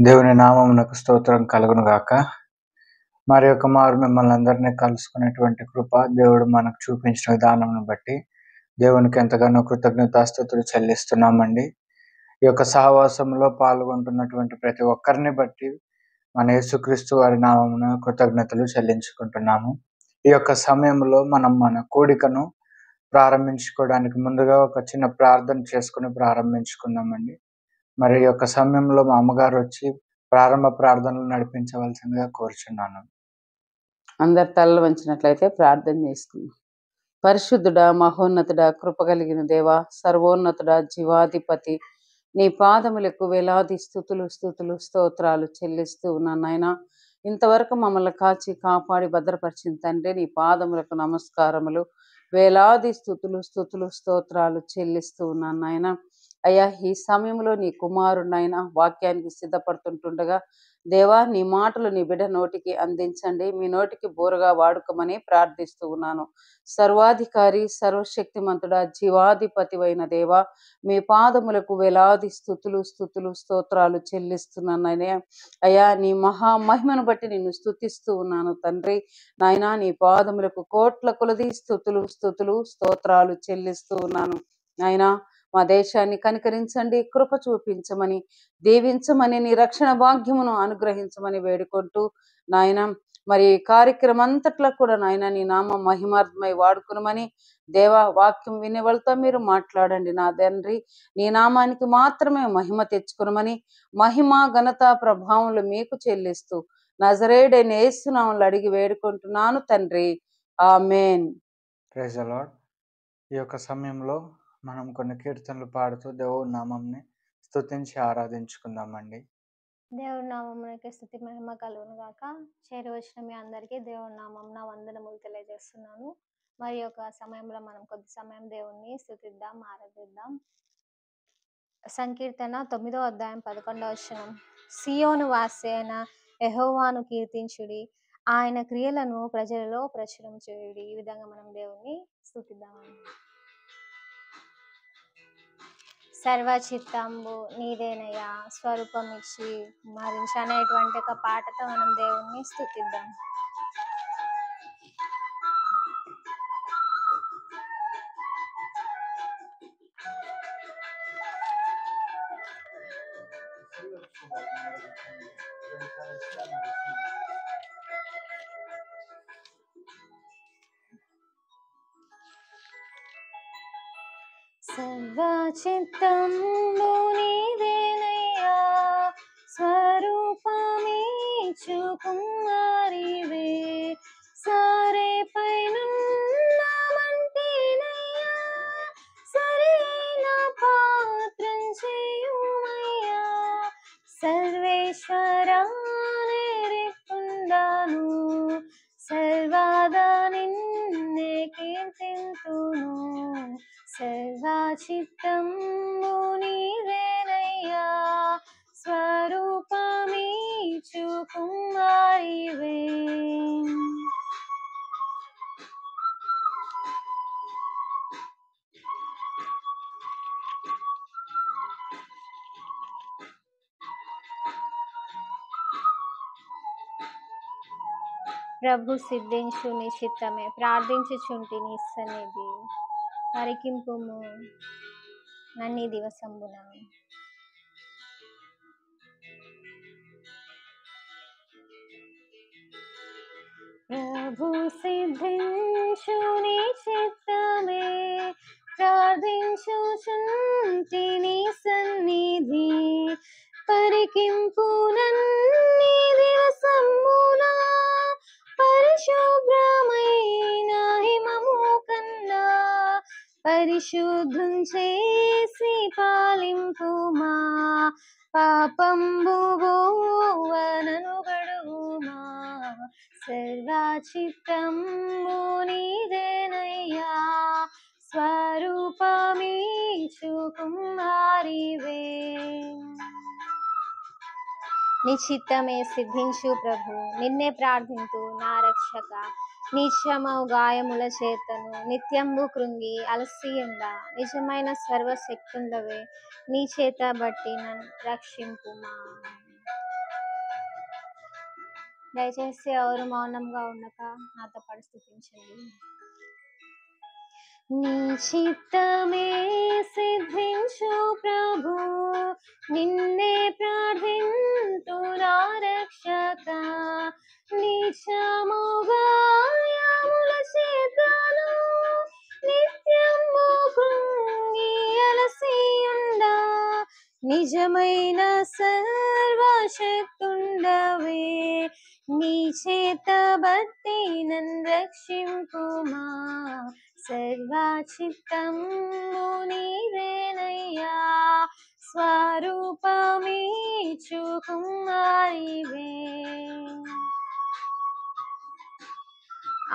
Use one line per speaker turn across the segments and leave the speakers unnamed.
దేవుని నామమునకు స్తోత్రం కలుగును గాక. మరి యొక్క మారు మిమ్మల్ని అందరినీ కలుసుకునేటువంటి కృప దేవుడు మనకు చూపించిన విధానంను బట్టి దేవునికి ఎంతగానో కృతజ్ఞతాస్తుతులు చెల్లిస్తున్నామండి. ఈ యొక్క సహవాసంలో పాల్గొంటున్నటువంటి ప్రతి ఒక్కరిని బట్టి మన యేసుక్రీస్తు వారి నామమున కృతజ్ఞతలు చెల్లించుకుంటున్నాము. ఈ యొక్క సమయంలో మనం మన కూడికను ప్రారంభించుకోవడానికి ముందుగా ఒక చిన్న ప్రార్థన చేసుకుని ప్రారంభించుకుందామండి. మరి ఈ యొక్క సమయంలో మా అమ్మగారు వచ్చి ప్రారంభ ప్రార్థనలు నడిపించవలసిందిగా కోరుచున్నాను.
అందరి తలలు వంచినట్లయితే ప్రార్థన చేసుకుందాం. పరిశుద్ధుడా, మహోన్నతుడా, కృపగలిగిన దేవా, సర్వోన్నతుడా, జీవాధిపతి, నీ పాదములకు వేలాది స్తుతులు స్తోత్రాలు చెల్లిస్తూ ఉన్నాను నాయనా. ఇంతవరకు మమ్మల్ని కాచి కాపాడి భద్రపరిచిన తండ్రి, నీ పాదములకు నమస్కారములు, వేలాది స్తుతులు స్తోత్రాలు చెల్లిస్తూ ఉన్నాను నాయనా. అయ్యా, ఈ సమయంలో నీ కుమారుడినైనా వాక్యానికి సిద్ధపడుతుంటుండగా దేవా, నీ మాటలు నీ బిడ్డ నోటికి అందించండి. మీ నోటికి బోరగా వాడుకోమని ప్రార్థిస్తూ ఉన్నాను. సర్వాధికారి, సర్వశక్తిమంతుడా, జీవాధిపతి అయిన దేవా, మీ పాదములకు వేలాది స్తుతులు స్తోత్రాలు చెల్లిస్తున్నాను. అయ్యా, నీ మహా మహిమను బట్టి నిన్ను స్తుతిస్తూ ఉన్నాను తండ్రి. నాయనా, నీ పాదములకు కోట్ల కొలది స్తుతులు స్తోత్రాలు చెల్లిస్తూ ఉన్నాను. నాయనా, మా దేశాన్ని కనికరించండి, కృప చూపించమని, దీవించమని, నీ రక్షణ భాగ్యమును అనుగ్రహించమని వేడుకుంటూ నాయన, మరి కార్యక్రమం అంతట్లో కూడా నాయన నీ నామ మహిమార్థమై వాడుకునమని దేవా, వాక్యం వినే వాళ్ళతో మీరు మాట్లాడండి నా తండ్రి. నీ నామానికి మాత్రమే మహిమ తెచ్చుకునమని, మహిమ ఘనత ప్రభావములు మీకు చెల్లిస్తూ నజరేయుడైన యేసు నామములో అడిగి వేడుకుంటున్నాను తండ్రి, ఆమేన్.
Praise the lord. ఈ యొక్క సమయంలో మనం కొన్ని కీర్తనలు పాడుతూ దేవుని నామంని స్తుతించి ఆరాధించుకుందామండి.
దేవుడి నామమునకి స్తుతి మహిమ కలుగును గాక. చేరవచ్చిన మీ అందరికీ దేవుడి నామమున వందనములు తెలియజేస్తున్నాను. మరి యొక్క సమయంలో మనం కొద్ది సమయం దేవుణ్ణి స్తుతిద్దాం, ఆరాధిద్దాం. సంకీర్తన 9వ అధ్యాయం 11వ వచనం. సియోను వాసి అయిన యెహోవాను కీర్తించుడి, ఆయన క్రియలను ప్రజలలో ప్రచురం చేయుడి. ఈ విధంగా మనం దేవుణ్ణి స్తుతిద్దాం. సర్వచిత్తంబు నీదేనయ్యా, స్వరూపమిచ్చి మరించి అనేటువంటి ఒక పాటతో మనం దేవుణ్ణి స్తుతిద్దాం. సర్వచిత్తంబు నీదేనయ్యా, స్వరూపమిచ్చు కుమారివే, సారే పైనున్న మంటినయ్యా, సరైన పాత్రం చేయుమయ్యా, సర్వేశ్వరా నేరిపుండాను, సర్వదా నిన్నే కీర్తింతును, సర్వచిత్తంబు నీదేనయ్యా, స్వరూపమిచ్చు కుమారివే. ప్రభు సిద్ధించు నీ చిత్తమే, ప్రార్థించుచుంటి నీ సన్నిధి, పరికింపుము నన్ని దివసంబున. ప్రభు సిద్ధించు నీ చిత్తమే, ప్రార్థించుచుంటి నీ సన్నిధి, పరికింపు నన్ని దివసంబున, పరిశుభ్రమైన హిమము కన్నా పరిశుద్ధం చేసి పాలింపుమా, పాపంబు గోవనను గడువుమా, సర్వచిత్తంబు నీదేనయ్యా, స్వరూపమిచ్చు కుమారివే. నీ చిత్తమే సిద్ధించు ప్రభు, నిన్నే ప్రార్థింతు నా రక్షక, నీచమౌ గాయముల చేతను నిత్యంబు కృంగి అలసియుండ, నిజమైన సర్వశక్తుండవే నీ చేత బట్టి నన్ను రక్షింపుమా. దయచేసి ఎవరు మౌనంగా ఉండక నాతో పాటు స్తుతించండి. నీ చిత్తమే సిద్ధించు ప్రభు, నిన్నే ప్రార్థింతునా రక్షక. నిజముగా యాముల చేతను నిత్యము కృంగి అలసియుండా, నిజమైన సర్వశక్తుండవే. నీ చేత బట్టి నన్ను రక్షింపుమా, సర్వచిత్తము నీవేనయ్యా. స్వరూపమీచు కుమారివే,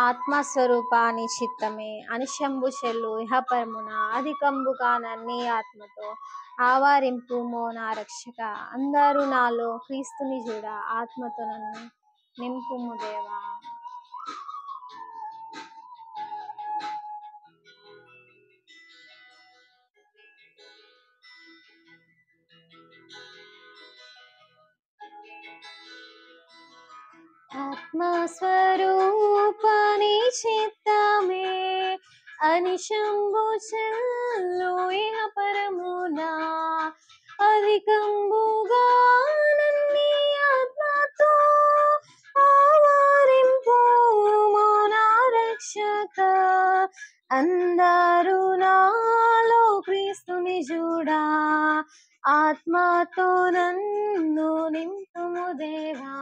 ఆత్మస్వరూపాని చిత్తమే అనిశంభు చెల్లు ఇహపరమున అధికంబుగా నన్ని ఆత్మతో ఆవారింపు నా రక్షక. అందరూ నాలో క్రీస్తుని చూడ, ఆత్మతో నన్ను నింపుము దేవా. ఆత్మస్వరూపని చిత్తమే అనిశంభు చెల్లు ఇహపరమున అధికంబుగా నన్ని ఆత్మతో ఆవరింపు నా రక్షక. అందరూ నాలో క్రీస్తుని చూడా, ఆత్మతో నన్ను నింపుము దేవా.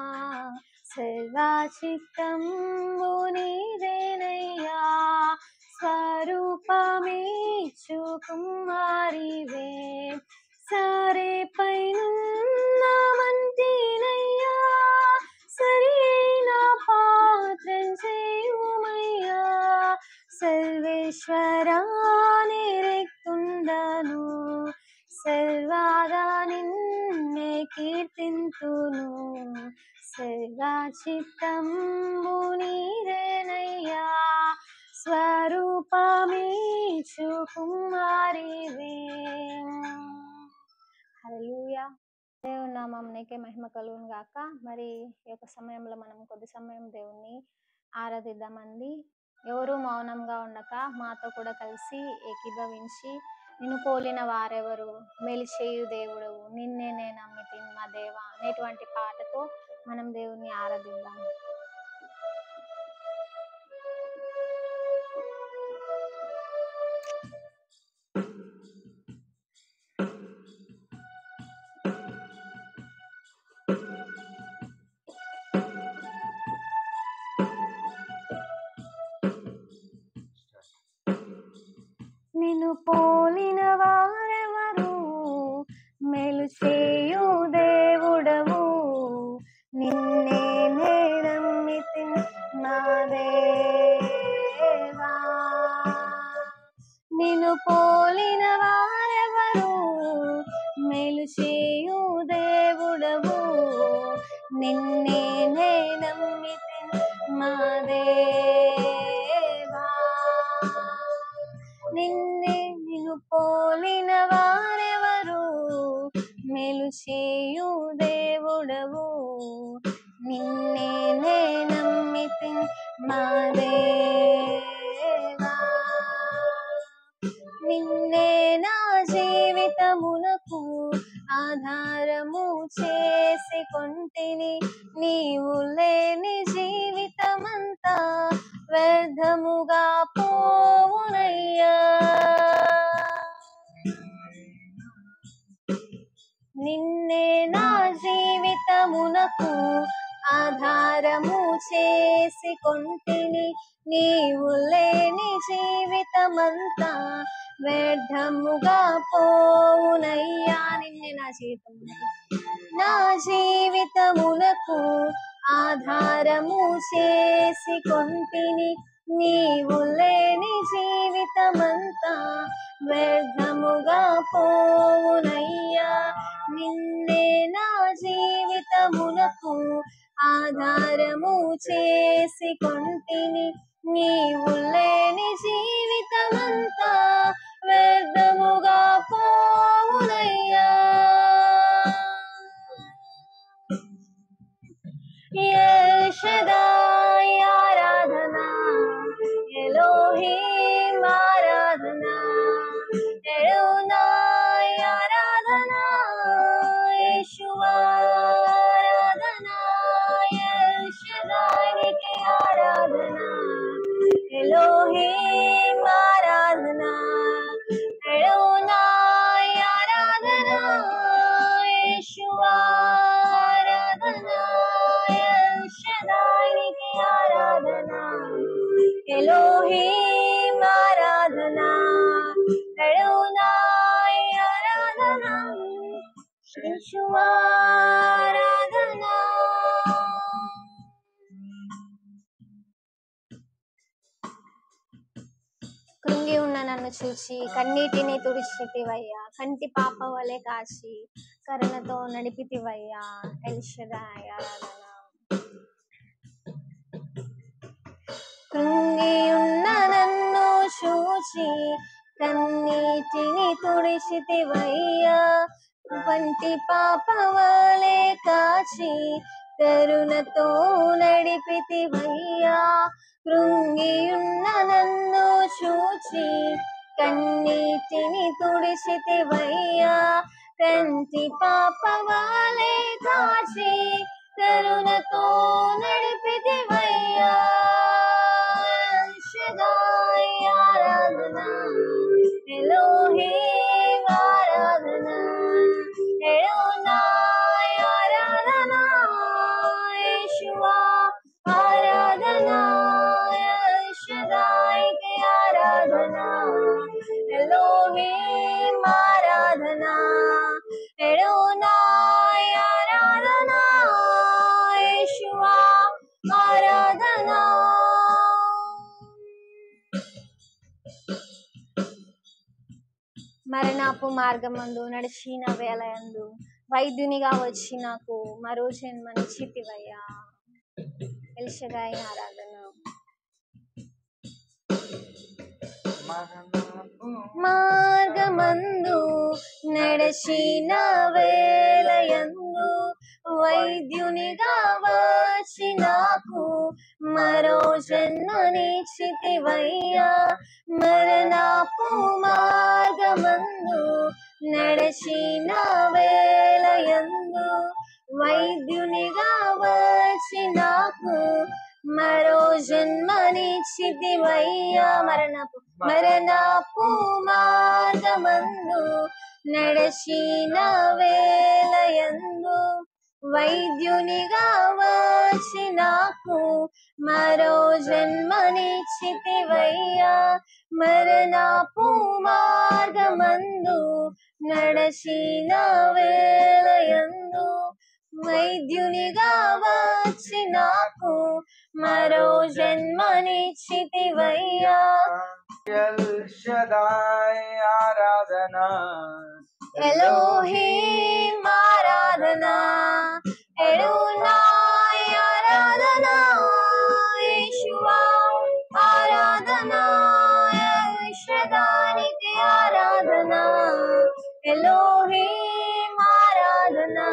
సర్వచిత్తము నీవేనయ్యా, స్వరూపమీచు కుమారివే. సరే పైనున్న మంటినయ్యా, సరైన పాత్రం చేయుమయ్యా. సర్వేశ్వరా నిరెక్తుండను, సర్వదా నిన్నే కీర్తింతును. సర్వచిత్తము నీవేనయ్యా, స్వరూపమీచు కుమారివే. హల్లెలూయా. దేవుని నామమునకే మహిమ కలుగును గాక. మరి ఈ యొక్క సమయంలో మనం కొద్ది సమయం దేవుణ్ణి ఆరాధిద్దామండి. ఎవరు మౌనంగా ఉండక మాతో కూడా కలిసి ఏకీభవించి, నిన్ను పోలిన వారెవరు, మేలు చేయు దేవుడవు, నిన్నే నేను నమ్మితిని మా దేవా అనేటువంటి పాటతో మనం దేవుణ్ణి ఆరాధిద్దాం. నిన్ను పోలిన వారెవరు, మేలు చేయు దేవుడవు, నిన్నే నే నమ్మితిని నా దేవా. నిన్ను పోలిన వారెవరు, మేలు చేయు దేవుడవు, నిన్నే నే నమ్మితిని మా దేవా. నిన్ను పోలిన వారెవరు, మేలు చేయు దేవుడవు, నిన్నే నే నమ్మితిని మా దేవా. నిన్నే నా జీవితమునకు ఆధారము చేసి కొంటిని, నీవు లేని జీవితమంతా వ్యర్థముగా పోవునయ్యా. నిన్నే నా జీవితమునకు ఆధారము చేసి కొంటిని, నీవు లేని జీవితమంతా వ్యర్థముగా పోవునయ్యా. నిన్నే నా జీవితమునకు ఆధారము చేసి కొంటిని, నీవు లేని జీవితమంతా వ్యర్థముగా పోవునయ్యా. నిన్నే నా జీవితమునకు ఆధారము చేసి కొంటిని, నీవు లేని జీవితమంతా వ్యర్థముగా పోవునయ్యా. యేషువా ఆరాధనా. కృంగి ఉన్న నన్ను చూచి కన్నీటిని తుడిచితివయ్యా, కంటి పాప వలె కాచి కరుణతో నడిపితివయ్యా. ఎల్ షదాయ్ ఆరాధన. కృంగి ఉన్న నన్ను చూచి కన్నీటిని తుడిచితివయ్యా, కంటి పాప వలె కాచి కరుణతో నడిపితివయ్యా. కృంగి ఉన్న నన్ను చూచి కన్నీటిని తుడిచితివయ్యా, కంటి పాప వలె కాచి కరుణతో నడిపితివయ్యా. షదాయ్ ఆరాధనా, ఎలోహీం ఆరాధనా, ఎడోనాయ్ ఆరాధనా, యేషువా ఆరాధనా, షదాయ్ కి ఆరాధనా, ఎలోహీం ఆరాధనా, ఎడోనాయ్ ఆరాధనా, యేషువా ఆరాధనా. మరణపు మార్గమందు నడిచిన వేళయందు వైద్యునిగా వచ్చి నాకు మరో జన్మనిచ్చితివయ్యా. ఎల్ షదాయ్ ఆరాధన. మార్గమందు నడిచిన వేళయందు వైద్యునిగా వచ్చి నాకు మరో జన్మనిచ్చితివయ్యా. మరణపు మార్గమందు నడిచిన వేళయందు వైద్యునిగా వచ్చి నాకు మరో జన్మనిచ్చితివయ్యా. మరణపు మార్గమందు నడిచిన వేళయందు వైద్యునిగా వచ్చి నాకు మరో జన్మనిచ్చితివయ్యా. మరణపు మార్గమందు నడిచిన వేళయందు వైద్యునిగా వచ్చి నాకు మరో జన్మనిచ్చితివయ్యా.
ఎల్ షదాయ్ ఆరాధనా,
ఎలోహీం ఆరాధనా, ఎడోనాయ్ ఆరాధనా, యేషువా ఆరాధనా, ఎల్ షదానికి ఆరాధనా, ఎలోహీం ఆరాధనా,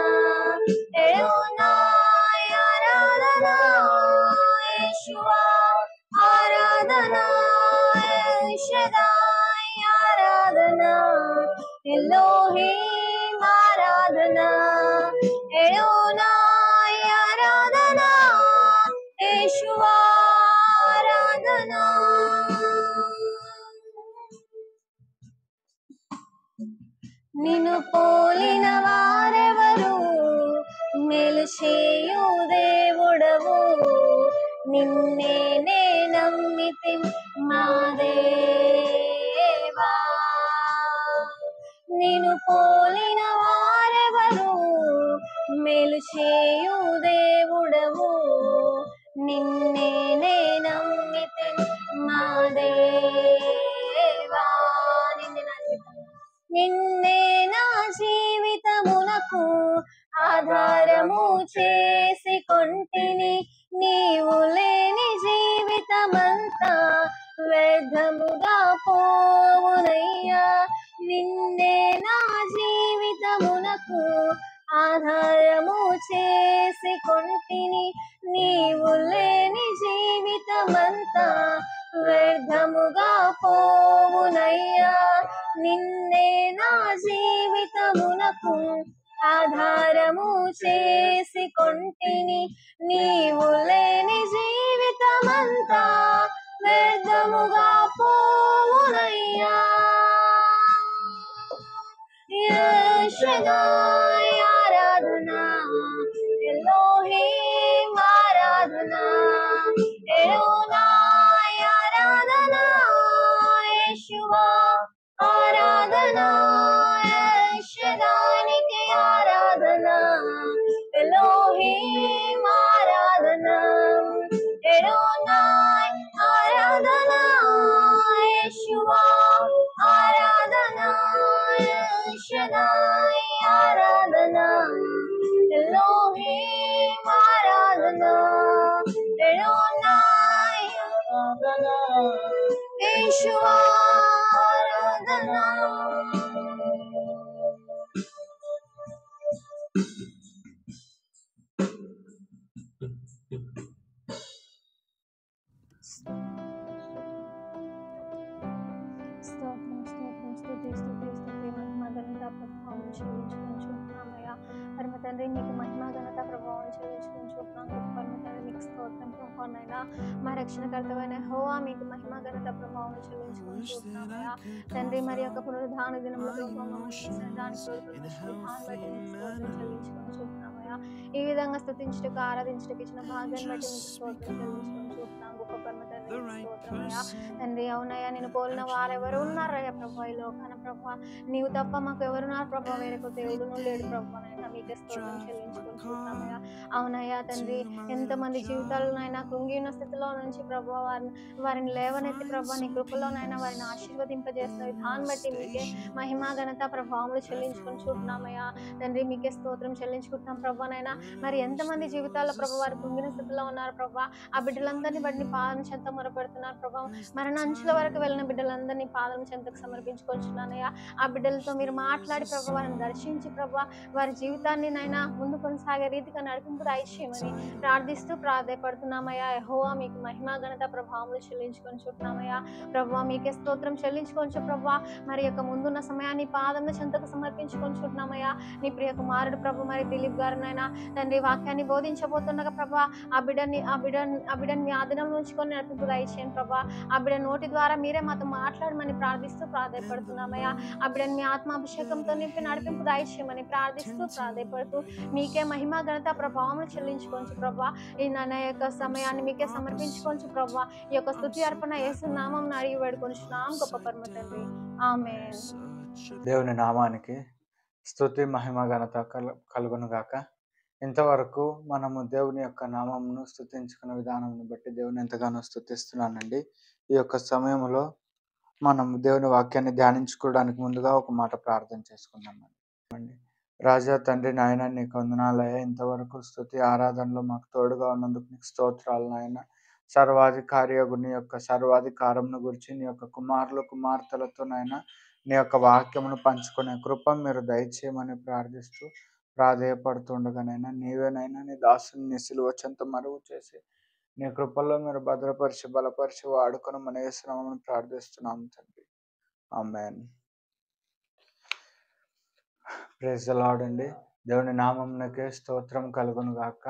ఎడోనాయ్ ఆరాధనా, యేషువా ఆరాధనా, ఎల్ షదాయ్ ఆరాధనా, ఎలోహీం ఆరాధనా, ఎడోనాయ్ ఆరాధనా, యేషువా ఆరాధనా. నిన్ను పోలిన వారెవరు, మేలు చేయు దేవుడవు, నిన్నే నే నమ్మితి మా దేవా. నిన్ను పోలిన వారెవరు, మేలు చేయు దేవుడవు, నిన్నే నే నమ్మితి మా దేవా. నిన్నే నా జీవితమునకు ఆధారము చేసి కొంటిని, నీవు లేని జీవితమంతా వ్యర్థముగా పోవునయ్యా. నిన్నే నా జీవితమునకు ఆధారము చేసి కొంటిని, నీవు లేని జీవితమంతా వ్యర్థముగా పోవునయ్యా. నిన్నే నా జీవితమునకు ఆధారము చేసి కొంటిని, నీవు లేని జీవితమంతా వ్యర్థముగా పోవునయ్యా. ఎల్ షదాయ్ ఆరాధనా, ఎలోహీం ఆరాధనా, ఎడోనాయ్ ఆరాధనా, యేషువా ఆరాధనా, ఎల్ షదానికి ఆరాధనా. స్తోత్రం స్తోత్రం స్తుతి స్తుతి స్తుతి మహిమ ఘనత ప్రభావం చెల్లించుకొని చూపుతున్నామయ్యా. పరమ తండ్రి మీకు మహిమ ఘనత ప్రభావం చెల్లించుకొని చూపుతున్నాం. పరమ తండ్రి మీకు స్తోత్రం ప్రభావనైనా మా రక్షణకర్తమైన యెహోవా మీకు మహిమ ఘనత ప్రభావం చెల్లించుకొని చూపుతున్నామయ్యా. తండ్రి మరి యొక్క పునరుద్ధాన దినంలో ప్రభావం చేసిన దానికి విధానం బట్టి మీకు స్తోత్రం చెల్లించుకొని చూపుతున్నామయ్యా. ఈ విధంగా స్తుతించుటకు ఆరాధించుటకు ఇచ్చిన భాగ్యాన్ని బట్టి మీకు స్తోత్రం చెల్లించుకొని చూపుతున్నాం. గొప్ప పరమ తండ్రి స్తోత్రమయ్యా. తండ్రి అవునయ్యా, నేను పోలిన వారెవరు ఉన్నారయ్యా ప్రభా ఈ లోకాన ప్రభా. నీవు తప్ప మాకు ఎవరున్నారు ప్రభా, వేరొక దేవుడును లేడు ప్రభానైనా. మీకే స్తోత్రం చెల్లించుకొని చూస్తున్నామయ్యా. అవునయ్యా తండ్రి, ఎంతమంది జీవితాలనైనా కృంగిన స్థితిలో నుంచి ప్రభా వారిని లేవనెత్తి ప్రభా నీ కృపలోనైనా వారిని ఆశీర్వదింపజేసిన విధానం బట్టి మీకే మహిమ ఘనత ప్రభావములు చెల్లించుకొని చూస్తున్నామయ్యా. తండ్రి మీకే స్తోత్రం చెల్లించుకుంటున్నాం ప్రభానైనా. మరి ఎంతమంది జీవితాల్లో ప్రభా వారు కృంగిన స్థితిలో ఉన్నారు ప్రభా. ఆ బిడ్డలందరినీ బట్టి పాదం చెంత మొరపెడుతున్నారు ప్రభా. మరణాంచుల వరకు వెళ్ళిన బిడ్డలందరినీ పాదం చెంతకు సమర్పించుకొచ్చున్నానయ్యా. ఆ బిడ్డలతో మీరు మాట్లాడి ప్రభా వారిని దర్శించి ప్రభా వారి జీవితాన్ని నైనా ముందు కొనసాగే రీతిగా నడిపింపు దయచేయమని ప్రార్థిస్తూ ప్రాధేయపడుతున్నామయ్యా. యెహోవా మీకు మహిమ ఘనత ప్రభావములు చెల్లించుకొని చూస్తున్నామయ్యా. ప్రభా మీకే స్తోత్రం చెల్లించుకోవచ్చు ప్రభా. మరి యొక్క ముందున్న సమయాన్ని పాదం చెంతకు సమర్పించుకొని చూస్తున్నామయ్యా. నీ ప్రియ కుమారుడు ప్రభు మరి దిలీప్ గారినైనా తండ్రి వాక్యాన్ని బోధించబోతుండగా ప్రభా ఆ బిడ్డని మీ ఆధీనంలో ఉంచుకొని నడిపింపు దయచేయండి ప్రభా. ఆ బిడ్డ నోటి ద్వారా మీరే మాతో మాట్లాడమని ప్రార్థిస్తూ ప్రాధేయపడుతున్నామయ్యా. ఆ బిడ్డని మీ ఆత్మాభిషేకంతో నింపి నడిపింపు దయచేయమని ప్రార్థిస్తూ ప్రాధేయపడుతూ మీకే మహిమ ఘనత ప్రభావం చెల్లించుకోవచ్చు ప్రభా. ఈ నా యొక్క సమయాన్ని మీకే సమర్పించుకోవచ్చు ప్రభా. ఈ యొక్క స్తుతి అర్పణ యేసు నామం అడిగి వేడుకొనిచున్నాం గొప్ప పరమ తండ్రి, ఆమేన్.
దేవుని నామానికి స్తుతి మహిమ ఘనత కలుగును గాక. ఇంతవరకు మనము దేవుని యొక్క నామమును స్తుతించుకునే విధానంను బట్టి దేవుని ఎంతగానో స్తుతిస్తున్నానండి. ఈ యొక్క సమయంలో మనం దేవుని వాక్యాన్ని ధ్యానించుకోవడానికి ముందుగా ఒక మాట ప్రార్థన చేసుకుందామండి. రాజా తండ్రి నాయన నీకు వందనాలయ్యా. ఇంతవరకు స్తుతి ఆరాధనలో మాకు తోడుగా ఉన్నందుకు నీకు స్తోత్రాలు నాయన. సర్వాధికారి నీ యొక్క సర్వాధికారంను గురించి నీ యొక్క కుమారులు కుమార్తెలతో నాయన నీ యొక్క వాక్యమును పంచుకునే కృప మీరు దయచేయమని ప్రార్థిస్తూ ప్రాధేయపడుతుండగానైనా నీవేనైనా నీ దాసుని నీ సిలువ చెంత మరుగు చేసి నీ కృపల్లో మీరు భద్రపరిచి బలపరిచి వాడుకొని మన యేసునామమున ప్రార్థిస్తున్నాం తండ్రి, ఆమేన్. ప్రైజ్ ది లార్డ్ అండి. దేవుని నామమునకే స్తోత్రం కలుగును గాక.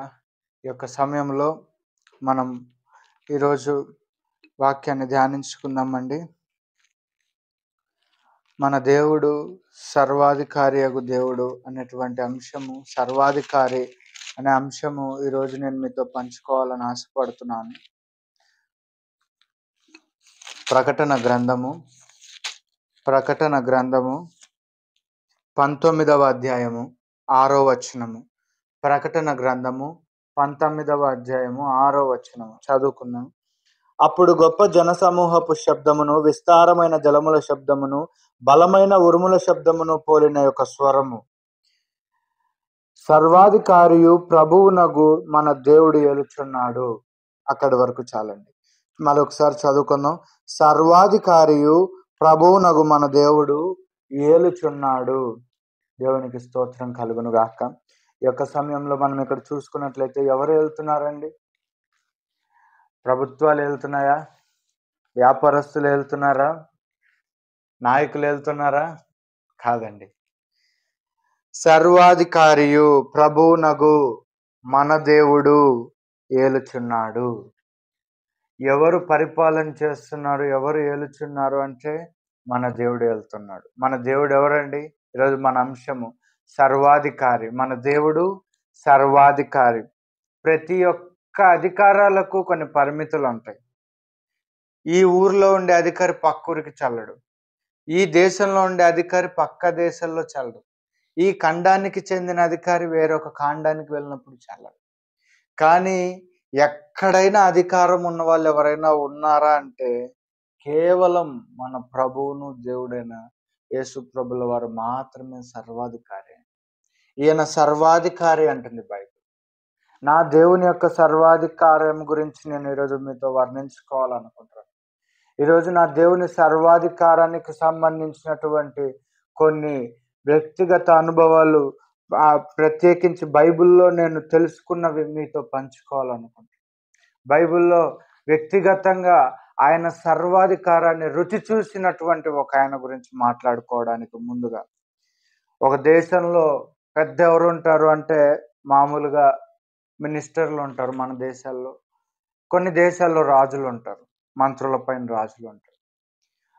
ఈ యొక్క సమయంలో మనం ఈరోజు వాక్యాన్ని ధ్యానించుకుందామండి. మన దేవుడు సర్వాధికారి అగు దేవుడు అనేటువంటి అంశము, సర్వాధికారి అనే అంశము ఈరోజు నేను మీతో పంచుకోవాలని ఆశపడుతున్నాను. ప్రకటన గ్రంథము 19వ అధ్యాయము 6వ వచనము. ప్రకటన గ్రంథము 19వ అధ్యాయము 6వ వచనము చదువుకుందాం. అప్పుడు గొప్ప జనసమూహపు శబ్దమును, విస్తారమైన జలముల శబ్దమును, బలమైన ఉరుముల శబ్దమును పోలిన యొక్క స్వరము, సర్వాధికారియు ప్రభువునగు మన దేవుడు ఏలుచున్నాడు. అక్కడి వరకు చాలండి. మరొకసారి చదువుకుందాం. సర్వాధికారియు ప్రభువునగు మన దేవుడు ఏలుచున్నాడు. దేవునికి స్తోత్రం కలుగును గాక. ఈ యొక్క సమయంలో మనం ఇక్కడ చూసుకున్నట్లయితే ఎవరు వెళ్తున్నారండి? ప్రభుత్వాలు వెళ్తున్నాయా? వ్యాపారస్తులు వెళ్తున్నారా? నాయకులు వెళ్తున్నారా? కాదండి. సర్వాధికారియు ప్రభువునగు మన దేవుడు ఏలుచున్నాడు. ఎవరు పరిపాలన చేస్తున్నారు, ఎవరు ఏలుచున్నారు అంటే మన దేవుడు వెళ్తున్నాడు. మన దేవుడు ఎవరండి? ఈరోజు మన అంశము సర్వాధికారి. మన దేవుడు సర్వాధికారి. ప్రతి ఒక్క అధికారాలకు కొన్ని పరిమితులు ఉంటాయి. ఈ ఊర్లో ఉండే అధికారి పక్క ఊరికి చల్లడు. ఈ దేశంలో ఉండే అధికారి పక్క దేశంలో చల్లడు. ఈ ఖండానికి చెందిన అధికారి వేరొక ఖండానికి వెళ్ళినప్పుడు చల్లడు. కానీ ఎక్కడైనా అధికారం ఉన్న వాళ్ళు ఎవరైనా ఉన్నారా అంటే కేవలం మన ప్రభువును దేవుడైన యేసు ప్రభుల వారు మాత్రమే సర్వాధికారి. ఈయన సర్వాధికారి అంటుంది బైబిల్. నా దేవుని యొక్క సర్వాధికారం గురించి నేను ఈరోజు మీతో వర్ణించుకోవాలనుకుంటున్నాను. ఈరోజు నా దేవుని సర్వాధికారానికి సంబంధించినటువంటి కొన్ని వ్యక్తిగత అనుభవాలు, ప్రత్యేకించి బైబిల్లో నేను తెలుసుకున్నవి మీతో పంచుకోవాలనుకుంటున్నాను. బైబిల్లో వ్యక్తిగతంగా ఆయన సర్వాధికారాన్ని రుచి చూసినటువంటి ఒక ఆయన గురించి మాట్లాడుకోవడానికి ముందుగా, ఒక దేశంలో పెద్ద ఎవరు ఉంటారు అంటే మామూలుగా మినిస్టర్లు ఉంటారు మన దేశాల్లో. కొన్ని దేశాల్లో రాజులు ఉంటారు, మంత్రుల పైన రాజులు ఉంటారు.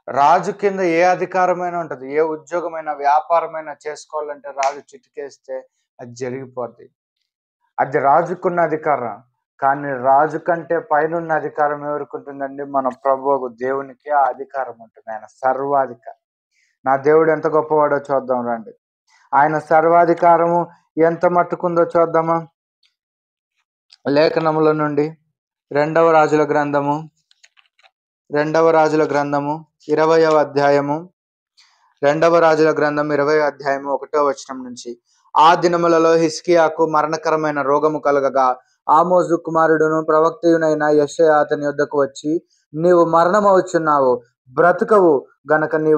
రాజు కింద ఏ అధికారమైనా ఉంటుంది, ఏ ఉద్యోగమైనా వ్యాపారమైనా చేసుకోవాలంటే రాజు చిటికేస్తే అది జరిగిపోద్ది. అది రాజుకున్న అధికారం. కానీ రాజు కంటే పైన ఉన్న అధికారం ఎవరికి ఉంటుందండి? మన ప్రభువు దేవునికి ఆ అధికారం ఉంటుంది. ఆయన సర్వాధికారి. నా దేవుడు ఎంత గొప్పవాడో చూద్దాం రండి. ఆయన సర్వాధికారము ఎంత మట్టుకుందో చూద్దామా? లేఖనముల నుండి 2వ రాజుల గ్రంథము 20వ అధ్యాయము 2వ రాజుల గ్రంథం 20వ అధ్యాయము 1వ వచనం నుంచి. ఆ దినములలో హిజ్కియాకు మరణకరమైన రోగము కలగగా ఆమోజు కుమారుడును ప్రవక్తయునైన యెషయా అతని యొద్దకు వచ్చి, నీవు మరణమవుచున్నావు, బ్రతుకవు గనక నీ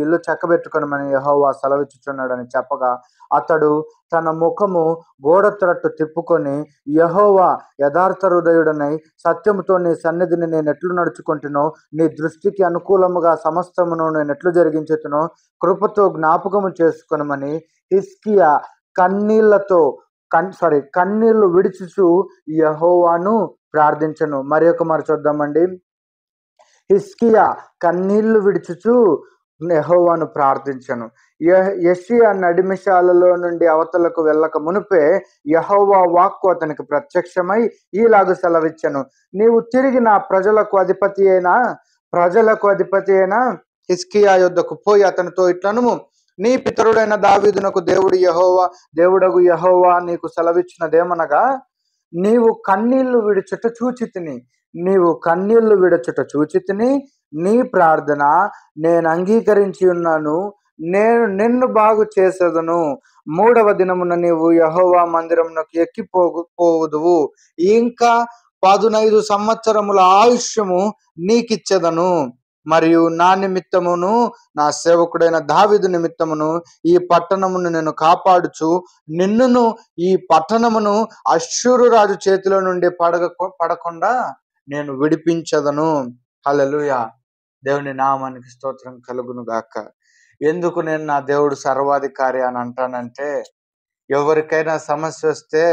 ఇల్లు చక్కబెట్టుకొనమని యెహోవా సెలవిచ్చుచున్నాడని చెప్పగా, అతడు తన ముఖము గోడ త్రట్టు తిప్పుకొని, యెహోవా యథార్థ హృదయుడనై సత్యముతో నీ సన్నిధిని నేను ఎట్లు నడుచుకుంటునో, నీ దృష్టికి అనుకూలముగా సమస్తమును నేను ఎట్లు జరిగించుతునో కృపతో జ్ఞాపకము చేసుకొనమని హిజ్కియా కన్నీళ్లు విడిచుచు యెహోవాను ప్రార్థించను. మరి ఒక మరి చూద్దామండి. హిజ్కియా కన్నీళ్లు విడిచుచు యెహోవాను ప్రార్థించను. యెషయా నడిమిశాలలో నుండి అవతలకు వెళ్ళక మునుపే యెహోవా వాక్కు అతనికి ప్రత్యక్షమై ఈలాగు సెలవిచ్చెను, నీవు తిరిగి నా ప్రజలకు అధిపతి అయిన హిజ్కియా యొద్దకు పోయి అతనితో ఇట్లనుము, నీ పితరుడైన దావీదునకు దేవుడగు యెహోవా నీకు సెలవిచ్చినదేమనగా, నీవు కన్నీళ్లు విడుచుట చూచితిని, నీ ప్రార్థన నేను అంగీకరించి ఉన్నాను, నేను నిన్ను బాగు చేసేదను. 3వ దినమున నీవు యెహోవా మందిరమునకు ఎక్కిపోవుదువు, ఇంకా 15 సంవత్సరముల ఆయుష్యము నీకిచ్చెదను. మరియు నా నిమిత్తమును నా సేవకుడైన దావీదు నిమిత్తమును ఈ పట్టణమును నేను కాపాడుచు నిన్నును ఈ పట్టణమును అష్షూరు రాజు చేతిలో నుండి పడకుండా నేను విడిపించదను. హల్లెలూయా. దేవుని నామానికి స్తోత్రం కలుగును గాక. ఎందుకు నేను నా దేవుడు సర్వాధికారి అని అంటానంటే, ఎవరికైనా సమస్య వస్తే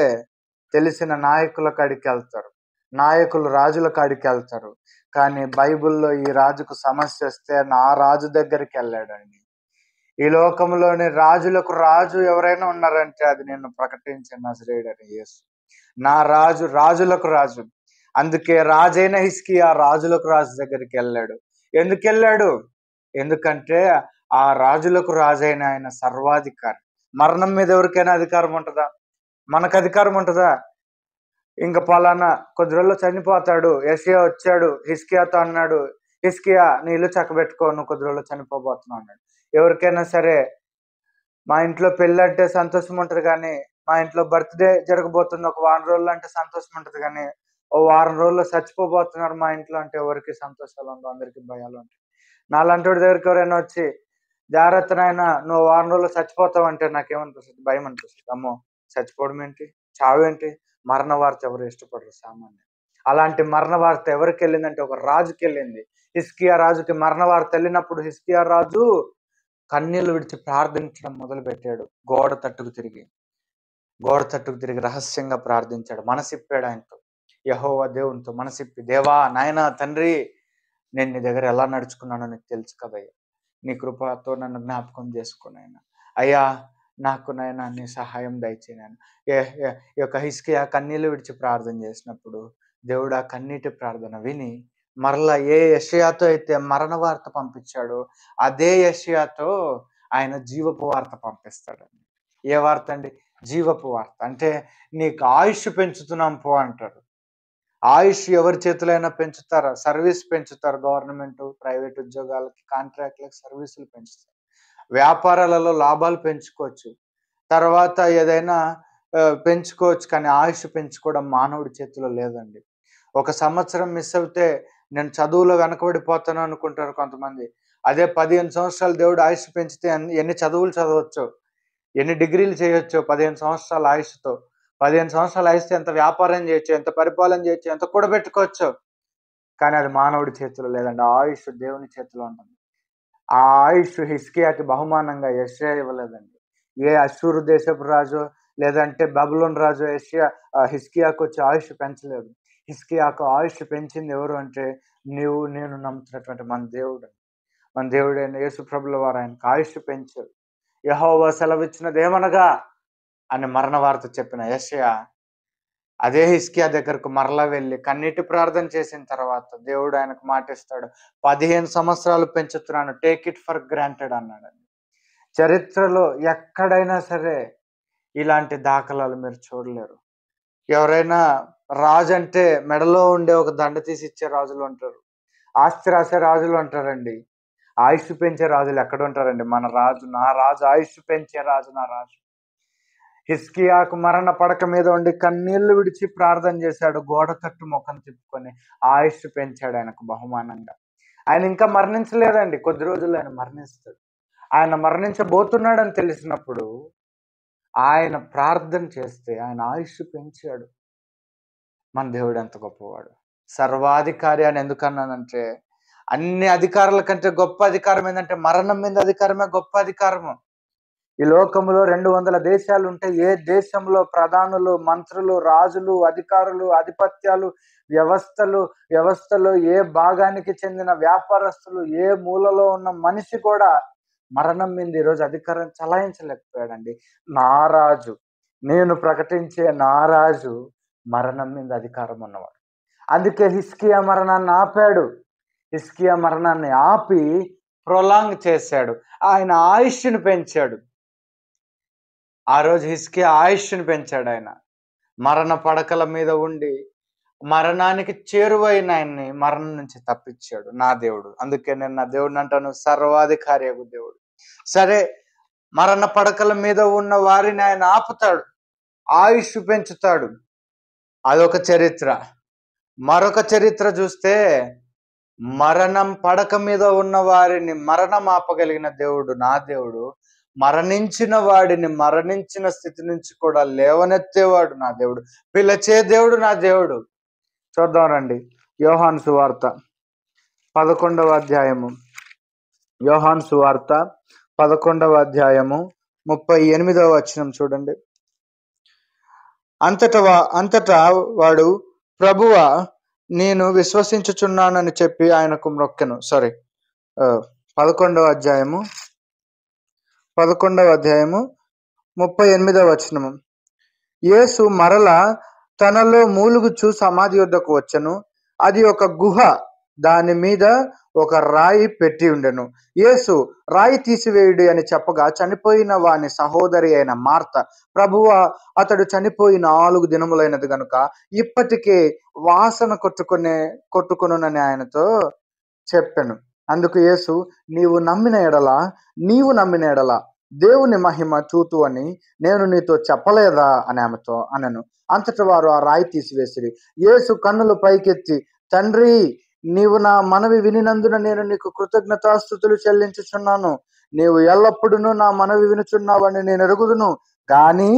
తెలిసిన నాయకుల కాడికి వెళ్తారు, నాయకులు రాజుల కాడికి వెళ్తారు. కానీ బైబిల్లో ఈ రాజుకు సమస్య వస్తే నా రాజు దగ్గరికి వెళ్ళాడండి. ఈ లోకంలోని రాజులకు రాజు ఎవరైనా ఉన్నారంటే అది నేను ప్రకటించిన నజరేయుడైన యేసు. నా రాజు రాజులకు రాజు. అందుకే రాజైన హిజ్కియా రాజులకు రాజు దగ్గరికి వెళ్ళాడు. ఎందుకు వెళ్ళాడు? ఎందుకంటే ఆ రాజులకు రాజైన ఆయన సర్వాధికారి. మరణం మీద ఎవరికైనా అధికారం ఉంటుందా? మనకు అధికారం ఉంటుందా? ఇంకా పలానా కొద్ది రోజుల్లో చనిపోతాడు. యెషయా వచ్చాడు హిజ్కియాతో అన్నాడు, హిజ్కియా నీ ఇల్లు చక్కబెట్టుకో, నువ్వు కొద్ది రోజుల్లో చనిపోబోతున్నావు అన్నాడు. ఎవరికైనా సరే మా ఇంట్లో పెళ్ళి అంటే సంతోషం ఉంటుంది, కానీ మా ఇంట్లో బర్త్డే జరగబోతుంది ఒక వారం రోజులు అంటే సంతోషం ఉంటుంది, కానీ ఓ వారం రోజుల్లో చచ్చిపోబోతున్నారు మా ఇంట్లో అంటే ఎవరికి సంతోషాలు ఉండవు, అందరికీ భయాలు ఉంటాయి. నాలాంటి దగ్గరికి ఎవరైనా వచ్చి, జాగ్రత్త నాయన నువ్వు వారం రోజుల్లో చచ్చిపోతావు అంటే నాకేమనిపిస్తుంది? భయం అనిపిస్తుంది. అమ్మో చచ్చిపోవడం ఏంటి, చావు ఏంటి? మరణ వార్త ఎవరు ఇష్టపడరు సామాన్యం. అలాంటి మరణ వార్త ఎవరికి వెళ్ళిందంటే ఒక రాజుకి వెళ్ళింది. హిజ్కియా రాజుకి మరణ వార్త వెళ్ళినప్పుడు హిజ్కియా రాజు కన్నీళ్లు విడిచి ప్రార్థించడం మొదలు పెట్టాడు. గోడ తట్టుకు తిరిగి రహస్యంగా ప్రార్థించాడు. మనసిప్పాడు ఆయనతో, యెహోవా దేవునితో మనసిప్పి, దేవా నాయనా తండ్రి, నేను నీ దగ్గర ఎలా నడుచుకున్నానో నీకు తెలుసు కదయ్యా, నీ కృపతో నన్ను జ్ఞాపకం చేసుకున్నాయన అయ్యా, నాకు నాయన నీ సహాయం దయచేయను. ఈ యొక్క హిజ్కియా కన్నీళ్లు విడిచి ప్రార్థన చేసినప్పుడు దేవుడు ఆ కన్నీటి ప్రార్థన విని మరలా ఏ యెషయాతో అయితే మరణ వార్త పంపించాడో అదే యెషయాతో ఆయన జీవపు వార్త పంపిస్తాడండి. ఏ వార్త అండి? జీవపు వార్త. అంటే నీకు ఆయుష్ పెంచుతున్నాం పో అంటారు. ఆయుష్ ఎవరి చేతిలో అయినా పెంచుతారా? సర్వీస్ పెంచుతారు. గవర్నమెంట్ ప్రైవేట్ ఉద్యోగాలకి కాంట్రాక్ట్లకి సర్వీసులు పెంచుతారు. వ్యాపారాలలో లాభాలు పెంచుకోవచ్చు, తర్వాత ఏదైనా పెంచుకోవచ్చు, కానీ ఆయుష్ పెంచుకోవడం మానవుడి చేతిలో లేదండి. 1 సంవత్సరం మిస్ అవుతే నేను చదువులో వెనకబడిపోతాను అనుకుంటారు కొంతమంది. అదే 15 సంవత్సరాలు దేవుడు ఆయుష్ పెంచితే ఎన్ని చదువులు చదవచ్చు, ఎన్ని డిగ్రీలు చేయొచ్చు 15 సంవత్సరాల ఆయుష్తో. 15 సంవత్సరాల ఆయుష్తో ఎంత వ్యాపారం చేయొచ్చు, ఎంత పరిపాలన చేయొచ్చు, ఎంత కూడబెట్టుకోవచ్చు. కానీ అది మానవుడి చేతిలో లేదండి. ఆ ఆయుష్ దేవుని చేతిలో ఉంటుంది. ఆ ఆయుష్ హిజ్కియాకి బహుమానంగా యెషయా ఇవ్వలేదండి. ఏ అష్షూరు దేశపు రాజు లేదంటే బబులోను రాజు హిజ్కియాకు వచ్చి ఆయుష్ పెంచలేదు. హిజ్కియాకు ఆయుష్ పెంచింది ఎవరు అంటే నేను నమ్ముతున్నటువంటి మన దేవుడు. మన దేవుడైన యేసు ప్రభుల వారు ఆయనకు ఆయుష్ పెంచారు. యెహోవా సెలవిచ్చినదేమనగా అని మరణ వార్త చెప్పిన యెషయా అదే హిజ్కియా దగ్గరకు మరలా వెళ్ళి కన్నీటి ప్రార్థన చేసిన తర్వాత దేవుడు ఆయనకు మాటిస్తాడు, 15 సంవత్సరాలు పెంచుతున్నాను, టేక్ ఇట్ ఫర్ గ్రాంటెడ్ అన్నాడండి. చరిత్రలో ఎక్కడైనా సరే ఇలాంటి దాఖలాలు మీరు చూడలేరు. ఎవరైనా రాజు అంటే మెడలో ఉండే ఒక దండ తీసి ఇచ్చే రాజులు ఉంటారు, ఆస్తి రాసే రాజులు ఉంటారండి. ఆయుష్ పెంచే రాజులు ఎక్కడ ఉంటారండి? మన రాజు, నా రాజు, ఆయుష్ పెంచే రాజు నా రాజు. హిజ్కియాకు మరణ పడక మీద ఉండి కన్నీళ్లు విడిచి ప్రార్థన చేశాడు, గోడ తట్టు ముఖం తిప్పుకొని ఆయుష్ పెంచాడు ఆయనకు బహుమానంగా. ఆయన ఇంకా మరణించలేదండి, కొద్ది రోజులు ఆయన మరణిస్తాడు. ఆయన మరణించబోతున్నాడని తెలిసినప్పుడు ఆయన ప్రార్థన చేస్తే ఆయన ఆయుష్ పెంచాడు. మన దేవుడు ఎంత గొప్పవాడు. సర్వాధికారి అని ఎందుకన్నానంటే అన్ని అధికారుల కంటే గొప్ప అధికారం ఏంటంటే మరణం మీద అధికారమే గొప్ప అధికారము. ఈ లోకంలో 200 దేశాలు ఉంటే ఏ దేశంలో ప్రధానులు, మంత్రులు, రాజులు, అధికారులు, ఆధిపత్యాలు, వ్యవస్థలో ఏ భాగానికి చెందిన వ్యాపారస్తులు, ఏ మూలలో ఉన్న మనిషి కూడా మరణం మీద ఈరోజు అధికారం చలాయించలేకపోయాడండి. నా రాజు, నేను ప్రకటించే నా రాజు మరణం మీద అధికారం ఉన్నవాడు. అందుకే హిజ్కియా మరణాన్ని ఆపాడు. హిజ్కియా మరణాన్ని ఆపి ప్రొలాంగ్ చేశాడు, ఆయన ఆయుష్ను పెంచాడు. ఆ రోజు హిజ్కియా ఆయుష్ను పెంచాడు. ఆయన మరణ పడకల మీద ఉండి మరణానికి చేరువైన ఆయన్ని మరణం నుంచి తప్పించాడు నా దేవుడు. అందుకే నేను నా దేవుడిని అంటాను, సర్వాధికారియగు దేవుడు. సరే, మరణ పడకల మీద ఉన్న వారిని ఆయన ఆపుతాడు, ఆయుష్ పెంచుతాడు. అదొక చరిత్ర. మరొక చరిత్ర చూస్తే మరణం పడక మీద ఉన్న వారిని మరణం ఆపగలిగిన దేవుడు నా దేవుడు. మరణించిన వాడిని మరణించిన స్థితి నుంచి కూడా లేవనెత్తేవాడు నా దేవుడు. పిలిచే దేవుడు నా దేవుడు. చూద్దాం రండి, యోహాను సువార్త 11వ అధ్యాయము. యోహాను సువార్త 11వ అధ్యాయము 38వ వచనం చూడండి. అంతటా వాడు, ప్రభువా, నేను విశ్వసించుచున్నానని చెప్పి ఆయనకు మ్రొక్కెను. 11వ అధ్యాయము 38వ వచనము. యేసు మరలా తనలో మూలుగుచు సమాధి వద్దకు వచ్చెను. అది ఒక గుహ, దాని మీద ఒక రాయి పెట్టి ఉండెను. యేసు, రాయి తీసివేయుడి అని చెప్పగా చనిపోయిన వాని సహోదరి అయిన మార్త, ప్రభువా, అతడు చనిపోయి 4 దినములైనది గనుక ఇప్పటికే వాసన కొట్టుకొనునని ఆయనతో చెప్పెను. అందుకు యేసు, నీవు నమ్మిన ఎడల దేవుని మహిమ చూతు అని నేను నీతో చెప్పలేదా అని ఆమెతో అనెను. అంతటా వారు ఆ రాయి తీసివేసిరి. యేసు కన్నులు పైకెత్తి, తండ్రి, నీవు నా మనవి వినినందున నేను నీకు కృతజ్ఞతాస్తుతులు చెల్లించుచున్నాను. నీవు ఎల్లప్పుడూ నా మనవి వినుచున్నావని నేను ఎరుగుదును. కానీ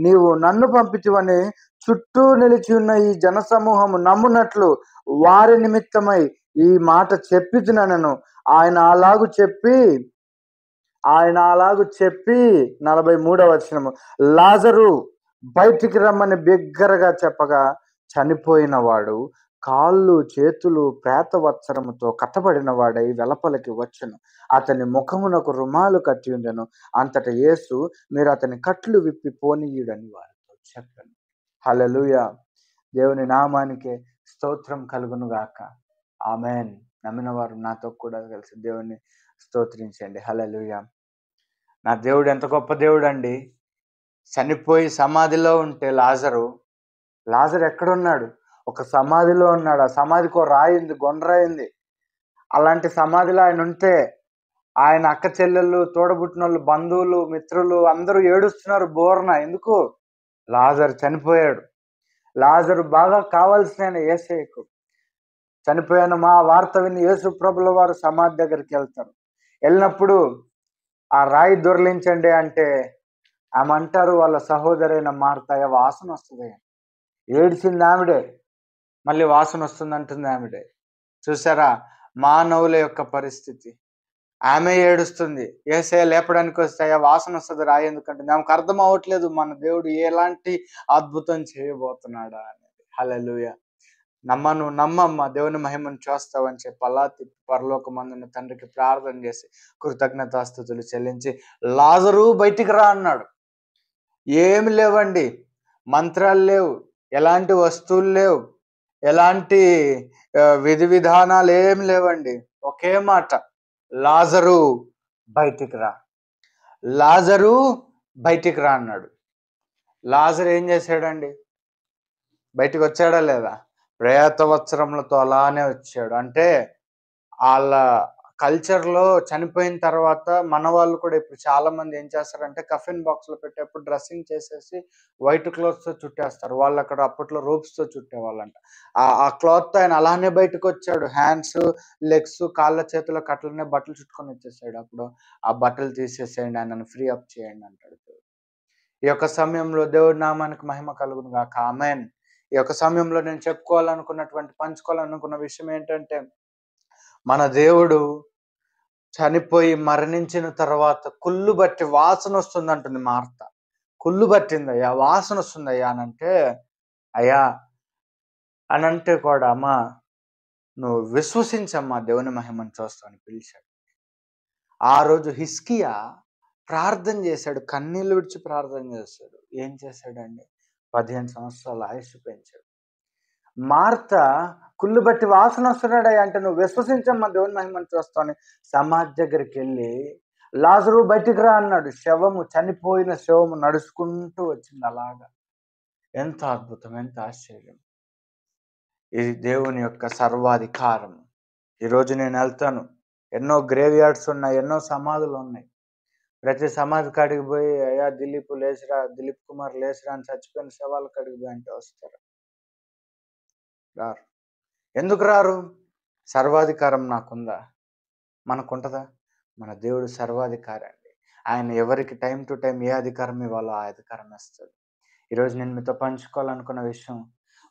నీవు నన్ను పంపితివని చుట్టూ నిలిచి ఉన్న ఈ జనసమూహము నమ్మునట్లు వారి నిమిత్తమై ఈ మాట చెప్పిచునెను. ఆయన అలాగు చెప్పి 43వ వచనము, లాజరు బయటికి రమ్మని బిగ్గరగా చెప్పగా చనిపోయిన వాడు కాళ్ళు చేతులు ప్రేతవత్సరముతో కట్టబడిన వాడై వెలపలికి వచ్చెను. అతని ముఖమునకు రుమాలు కట్టి ఉండెను. అంతటా యేసు, మీరు అతని కట్లు విప్పి పోనీయుడని వారితో చెప్పాను. హల్లెలూయా. దేవుని నామానికే స్తోత్రం కలుగును గాక. ఆమెన్. నమ్మిన వారు నాతో కూడా కలిసి దేవుని స్తోత్రించండి. హల్లెలూయా. నా దేవుడు ఎంత గొప్ప దేవుడు అండి. చనిపోయి సమాధిలో ఉంటే లాజరు ఎక్కడున్నాడు? ఒక సమాధిలో ఉన్నాడు. ఆ సమాధికి రాయింది, గొండ్రాయింది. అలాంటి సమాధిలో ఆయన ఉంటే ఆయన అక్క చెల్లెళ్ళు, తోడబుట్టిన వాళ్ళు, బంధువులు, మిత్రులు అందరూ ఏడుస్తున్నారు బోర్న. ఎందుకు? లాజరు చనిపోయాడు. లాజరు బాగా కావాల్సిన యేసయ్యకు. చనిపోయాను మా వార్త విని యేసు ప్రభుల వారు సమాధి దగ్గరికి వెళ్తారు. వెళ్ళినప్పుడు ఆ రాయి దొర్లించండి అంటే ఆమె అంటారు వాళ్ళ సహోదరైన మార్తయ్య వాసన వస్తుంది. ఏడ్చింది ఆవిడే, మళ్ళీ వాసన వస్తుంది అంటుంది ఆవిడే. చూసారా మానవుల యొక్క పరిస్థితి. ఆమె ఏడుస్తుంది, యేసయ్య లేపడానికి వస్తాయా వాసన వస్తుంది రాయి ఎందుకంటుంది. ఆమెకు అర్థం అవ్వట్లేదు మన దేవుడు ఎలాంటి అద్భుతం చేయబోతున్నాడా అనేది. హల్లెలూయా. నువ్వు నమ్మమ్మా దేవుని మహిమను చూస్తావని చెప్పి అలా పరలోకమందున్న తండ్రికి ప్రార్థన చేసి కృతజ్ఞతాస్తుతులు చెల్లించి లాజరు బయటికి రా అన్నాడు. ఏమి లేవండి, మంత్రాలు లేవు, ఎలాంటి వస్తువులు లేవు, ఎలాంటి విధి విధానాలు ఏమి లేవండి. ఒకే మాట, లాజరు బయటికి రా, లాజరు బయటికి రా అన్నాడు. లాజరు ఏం చేశాడండి? బయటికి వచ్చాడా లేదా? ప్రేత వస్త్రములతో అలానే వచ్చాడు. అంటే వాళ్ళ కల్చర్లో చనిపోయిన తర్వాత మన వాళ్ళు కూడా ఇప్పుడు చాలా మంది ఏం చేస్తారంటే కఫిన్ బాక్స్లో పెట్టేప్పుడు డ్రెస్సింగ్ చేసేసి వైట్ క్లాత్స్తో చుట్టేస్తారు. వాళ్ళు అక్కడ అప్పట్లో రోప్స్తో చుట్టేవాళ్ళంట. ఆ క్లాత్తో ఆయన అలానే బయటకు వచ్చాడు. హ్యాండ్స్, లెగ్స్, కాళ్ళ చేతుల కట్లనే బట్టలు చుట్టుకొని వచ్చేసాడు. అప్పుడు ఆ బట్టలు తీసేసేయండి, ఆయనను ఫ్రీ అప్ చేయండి అంటాడు. ఈ యొక్క సమయంలో దేవుడి నామానికి మహిమ కలుగును గాక. ఆమేన్. ఈ యొక్క సమయంలో నేను పంచుకోవాలనుకున్న విషయం ఏంటంటే, మన దేవుడు చనిపోయి మరణించిన తర్వాత కుళ్ళు బట్టి వాసన వస్తుంది అంటుంది మార్త. కుళ్ళు పట్టిందయ్యా, వాసన వస్తుందయ్యా అని అంటే, అయ్యా అని అంటే కూడా అమ్మా నువ్వు విశ్వసించమ్మా దేవుని మహిమను చూస్తావని పిలిచాడు. ఆ రోజు హిజ్కియా ప్రార్థన చేశాడు, కన్నీళ్ళు విడిచి ప్రార్థన చేశాడు. ఏం చేశాడండి? 15 సంవత్సరాల ఆయుష్ పెంచాడు. మార్త కుళ్ళు బట్టి వాసన వస్తున్నాడు అంటే నువ్వు విశ్వసించమ్మా దేవుని మహిమను చూస్తావని సమాధి దగ్గరికి వెళ్ళి లాజరు బయటికి రా అన్నాడు. చనిపోయిన శవము నడుచుకుంటూ వచ్చింది అలాగా. ఎంత అద్భుతం, ఎంత ఆశ్చర్యం! ఇది దేవుని యొక్క సర్వాధికారం. ఈరోజు నేను వెళ్తాను, ఎన్నో గ్రేవ్ యార్డ్స్ ఉన్నాయి, ఎన్నో సమాధులు ఉన్నాయి. ప్రతి సమాధి కాడికి పోయి అయ్యా దిలీప్ కుమార్ లేచిరా అని చచ్చిపోయిన శవాల కాడికి పోయి అంటే వస్తారు? రారు. ఎందుకు రారు? సర్వాధికారం నాకుందా? మనకుంటుందా? మన దేవుడు సర్వాధికారి అండి. ఆయన ఎవరికి టైం టు టైం ఏ అధికారం ఇవ్వాలో ఆ అధికారం ఇస్తాడు. ఈరోజు నేను మీతో పంచుకోవాలనుకున్న విషయం,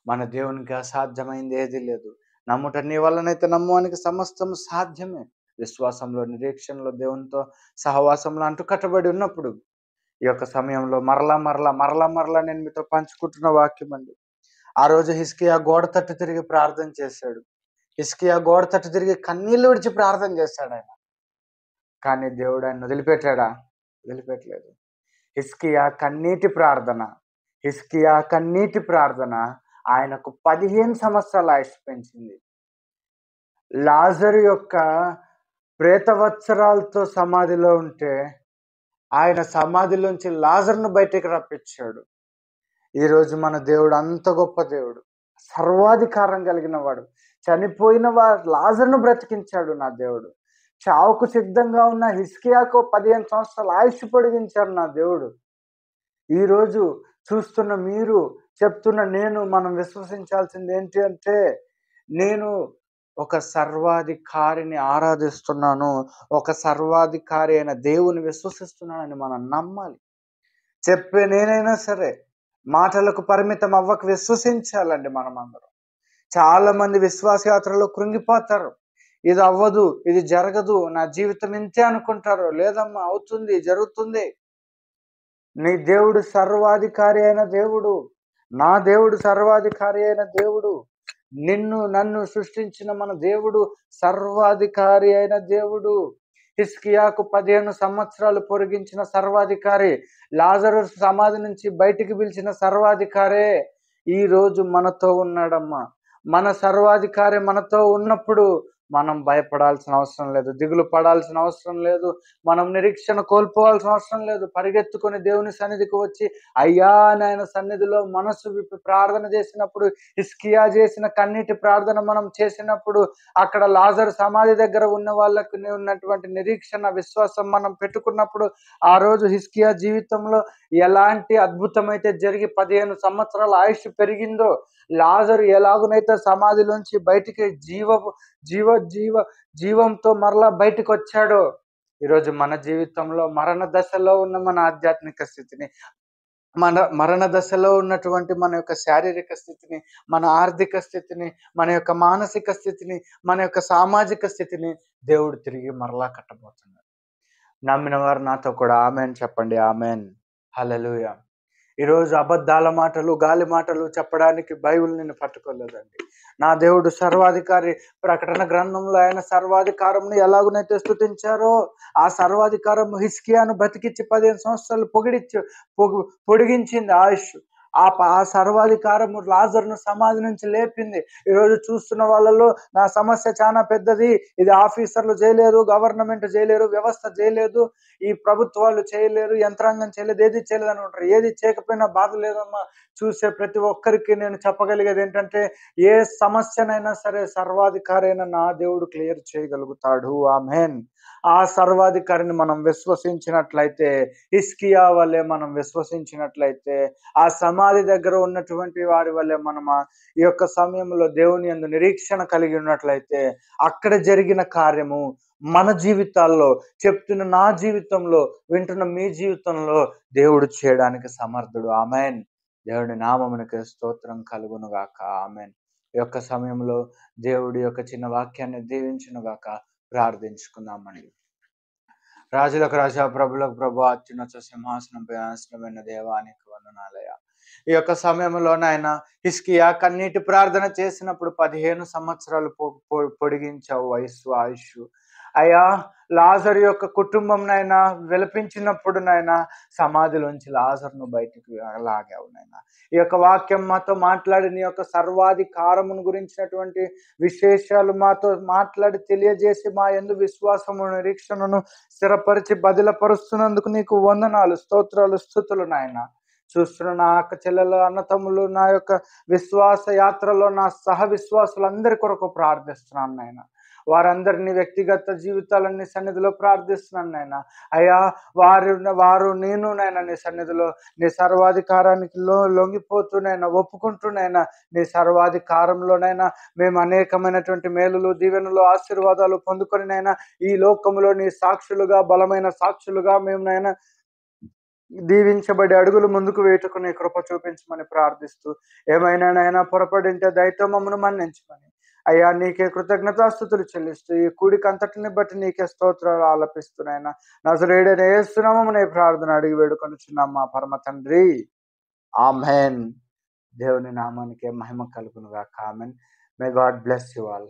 మన దేవునికి అసాధ్యమైంది ఏది లేదు. నమ్ముట నీ వల్లనైతే నమ్మువానికి సమస్తం సాధ్యమే. విశ్వాసంలో, నిరీక్షణలో, దేవునితో సహవాసంలో అంటుకట్టబడి ఉన్నప్పుడు ఈ యొక్క సమయంలో మరలా నేను మీతో పంచుకుంటున్న వాక్యం అండి. ఆ రోజు హిజ్కియా గోడ తట్టు తిరిగి ప్రార్థన చేశాడు. హిజ్కియా గోడ తట్టు తిరిగి కన్నీళ్లు విడిచి ప్రార్థన చేశాడు ఆయన. కానీ దేవుడు ఆయన వదిలిపెట్టాడా? వదిలిపెట్టలేదు. హిజ్కియా కన్నీటి ప్రార్థన ఆయనకు 15 సంవత్సరాల ఆయుష్ పెంచింది. లాజరు యొక్క ప్రేతవత్సరాలతో సమాధిలో ఉంటే ఆయన సమాధిలోంచి లాజరును బయటికి రప్పించాడు. ఈరోజు మన దేవుడు అంత గొప్ప దేవుడు, సర్వాధికారం కలిగిన వాడు. చనిపోయిన లాజరును బ్రతికించాడు నా దేవుడు. చావుకు సిద్ధంగా ఉన్న హిజ్కియాకు 15 సంవత్సరాల ఆయుష్ పొడిగించాడు నా దేవుడు. ఈరోజు చూస్తున్న మీరు, చెప్తున్న నేను, మనం విశ్వసించాల్సింది ఏంటి అంటే, నేను ఒక సర్వాధికారిని ఆరాధిస్తున్నాను, ఒక సర్వాధికారి అయిన దేవుని విశ్వసిస్తున్నానని మనం నమ్మాలి. చెప్పే నేనైనా సరే మాటలకు పరిమితం అవ్వక విశ్వసించాలండి. మనం అందరం చాలా మంది విశ్వాసయాత్రలో కృంగిపోతారు. ఇది అవ్వదు, ఇది జరగదు, నా జీవితం ఇంతే అనుకుంటారు. లేదమ్మా, అవుతుంది, జరుగుతుంది. నీ దేవుడు సర్వాధికారి అయిన దేవుడు. నా దేవుడు సర్వాధికారి అయిన దేవుడు. నన్ను సృష్టించిన మన దేవుడు సర్వాధికారి అయిన దేవుడు. హిజ్కియాకు 15 సంవత్సరాలు పొడిగించిన సర్వాధికారి, లాజరు సమాధి నుంచి బయటికి పిలిచిన సర్వాధికారే ఈ రోజు మనతో ఉన్నాడమ్మా. మన సర్వాధికారి మనతో ఉన్నప్పుడు మనం భయపడాల్సిన అవసరం లేదు, దిగులు పడాల్సిన అవసరం లేదు, మనం నిరీక్షణ కోల్పోవాల్సిన అవసరం లేదు. పరిగెత్తుకొని దేవుని సన్నిధికి వచ్చి అయ్యా అని ఆయన సన్నిధిలో మనసు విప్పి ప్రార్థన చేసినప్పుడు, హిజ్కియా చేసిన కన్నీటి ప్రార్థన మనం చేసినప్పుడు, అక్కడ లాజరు సమాధి దగ్గర ఉన్న వాళ్ళకు ఉన్నటువంటి నిరీక్షణ, విశ్వాసం మనం పెట్టుకున్నప్పుడు, ఆ రోజు హిజ్కియా జీవితంలో ఎలాంటి అద్భుతమైతే జరిగి 15 సంవత్సరాల ఆయుష్ పెరిగిందో, లాజరు ఎలాగునైతే సమాధిలోంచి బయటికి జీవంతో మరలా బయటికి వచ్చాడో, ఈరోజు మన జీవితంలో మరణ దశలో ఉన్న మన ఆధ్యాత్మిక స్థితిని, మరణ దశలో ఉన్నటువంటి మన యొక్క శారీరక స్థితిని, మన ఆర్థిక స్థితిని, మన యొక్క మానసిక స్థితిని, మన యొక్క సామాజిక స్థితిని దేవుడు తిరిగి మరలా కట్టబోతున్నాడు. నమ్మిన వారు నాతో కూడా ఆమెన్ చెప్పండి. ఆమెన్. హల్లెలూయా. ఈరోజు అబద్ధాల మాటలు, గాలి మాటలు చెప్పడానికి బైబిల్ నిన్ను పట్టుకోలేదండి. నా దేవుడు సర్వాధికారి. ప్రకటన గ్రంథంలో ఆయన సర్వాధికారంను ఎలాగునైతే స్తుతించారో, ఆ సర్వాధికారం హిజ్కియాను బతికించి 15 సంవత్సరాలు పొడిగించింది ఆయుష్. ఆ సర్వాధికారము లాజరును సమాధి నుంచి లేపింది. ఈరోజు చూస్తున్న వాళ్ళలో నా సమస్య చాలా పెద్దది, ఇది ఆఫీసర్లు చేయలేరు, గవర్నమెంట్ చేయలేరు, వ్యవస్థ చేయలేదు, ఈ ప్రభుత్వాలు చేయలేరు, యంత్రాంగం చేయలేదు, ఏది చేయలేదు అని ఉంటారు. ఏది చేయకపోయినా బాధ లేదమ్మా. చూసే ప్రతి ఒక్కరికి నేను చెప్పగలిగేది ఏంటంటే, ఏ సమస్యనైనా సరే సర్వాధికారి అయిన నా దేవుడు క్లియర్ చేయగలుగుతాడు. ఆమేన్. ఆ సర్వాధికారిని మనం విశ్వసించినట్లయితే, హిజ్కియా వల్లే మనం విశ్వసించినట్లయితే, ఆ సమాధి దగ్గర ఉన్నటువంటి వారి వల్లే మనం ఈ యొక్క సమయంలో దేవుని యందు నిరీక్షణ కలిగి ఉన్నట్లయితే, అక్కడ జరిగిన కార్యము మన జీవితాల్లో, చెప్తున్న నా జీవితంలో, వింటున్న మీ జీవితంలో దేవుడు చేయడానికి సమర్థుడు. ఆమేన్. దేవుడి నామమునకు స్తోత్రం కలుగును గాక. ఆమేన్. ఈ యొక్క సమయంలో దేవుడి యొక్క చిన్న వాక్యాన్ని దీవించును గాక. ప్రార్థించుకుందామండి. రాజులకు రాజా, ప్రభులకు ప్రభు, అత్యున్నత సింహాసనంపై ఆసనమైన దేవానికి వందనాలయ. ఈ యొక్క సమయంలో నాయన హిజ్కియా కన్నీటి ప్రార్థన చేసినప్పుడు 15 సంవత్సరాలు పొడిగించావు వయస్సు, ఆయుష్. అయ్యా, లాజరు యొక్క కుటుంబం నాయన విలపించినప్పుడు నాయన సమాధిలోంచి లాజరును బయటికి లాగావు నాయన. ఈ యొక్క వాక్యం మాతో మాట్లాడి నీ యొక్క సర్వాధికారమును గురించినటువంటి విశేషాలు మాతో మాట్లాడి తెలియజేసి మా యందు విశ్వాసము, నిరీక్షణను స్థిరపరిచి బదిలపరుస్తున్నందుకు నీకు వందనాలు, స్తోత్రాలు, స్తుతులు నాయన. చూస్తున్న నా అక్క చెల్లెలు, అన్నతమ్ములు, నా యొక్క విశ్వాస యాత్రలో నా సహ విశ్వాసులందరి కొరకు ప్రార్థిస్తున్నాను నాయన. వారందరినీ వ్యక్తిగత జీవితాలన్నీ సన్నిధిలో ప్రార్థిస్తున్నాను నాయన. అయ్యా, వారు నేను నాయన నీ సన్నిధిలో నీ సర్వాధికారానికి లొంగిపోతూనైనా, ఒప్పుకుంటూనైనా నీ సర్వాధికారంలోనైనా మేము అనేకమైనటువంటి మేలులు, దీవెనలు, ఆశీర్వాదాలు పొందుకొనినైనా ఈ లోకములో నీ సాక్షులుగా, బలమైన సాక్షులుగా మేము నైనా దీవించబడి అడుగులు ముందుకు వేటుకునే కృప చూపించమని ప్రార్థిస్తూ, ఏమైనానైనా పొరపడింటే దయతో మమ్మను మన్నించమని అయ్యా నీకే కృతజ్ఞతాస్తుతులు చెల్లిస్తూ ఈ కూడిక అంతటిని బట్టి నీకే స్తోత్రాలు ఆలపిస్తున్నాయినా నజరేయుడైన యేసు నామమున ఈ ప్రార్థన అడిగి వేడుకొనుచున్నాం మా పరమ తండ్రి. ఆమెన్. దేవుని నామానికే మహిమ కలుగును గాక. Amen. May God bless you all.